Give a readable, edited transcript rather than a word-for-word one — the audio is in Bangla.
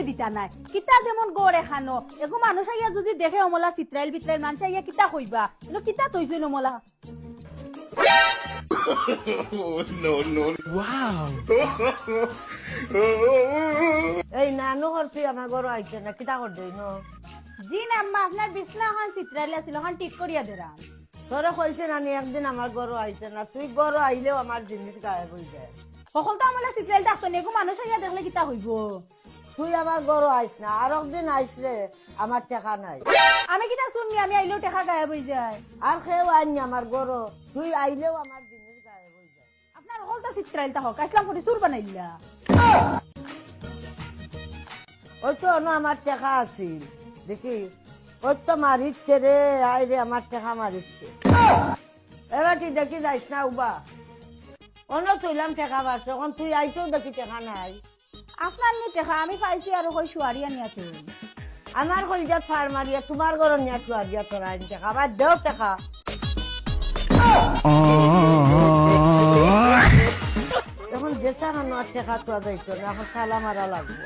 যে দিতা নাই কিতা যেমন গড় এখানো এগো মানুষ আইয়া যদি দেখে অমলা চিত্রাইল বিত্রাইল মানুষ আইয়া কিতা কইবা এগুলো কিতা তৈছে অমলা এই নানু করছি আমার গরু আইছে না কিতা কর দেই ন জি না আম্মা আপনার বিছনা এখন চিত্রাইল আছিল এখন ঠিক করিয়া দিলাম তোরে কইছে নানি একদিন আমার গরু আইছে না তুই গরু আইলেও আমার জিনিস গায়েব হয়ে যায় সকল তো আমলা চিত্রাইল থাকতো না এগো মানুষ আইয়া দেখলে কিতা হইব তুই আমার গরু আইস না আর একদিন আইসলে আমার টাকা নাই আমি কিতা শুননি আমি আইলেও টেকা গায়েব হয়ে যায় আর খেয়েও আইনি আমার গরু তুই আইলেও আমার জিনিস গায়েব হয়ে যায় আপনার সকল তো চিত্রাইল থাকক আসলাম করে সুর বানাইলা ওই তো অন্য আমার টাকা আছিল দেখি ওই তো মারিচ্ছে রে আই রে আমার টাকা মারিচ্ছে এবার তুই দেখি যাইস না উবা অন্য তুইলাম টাকা বাড়ছে এখন তুই আইতেও দেখি টাকা নাই আপনার নি টেকা আমি পাইছি আর কই শুয়ারিয়া নিয়াতে আমার কলজাত ফার মারিয়া তোমার ঘর নিয়ে তুয়ারিয়া তোরা আইন টাকা আবার দেও টাকা এখন যেসা টাকা তোয়া যাইতো না এখন তালা মারা লাগবো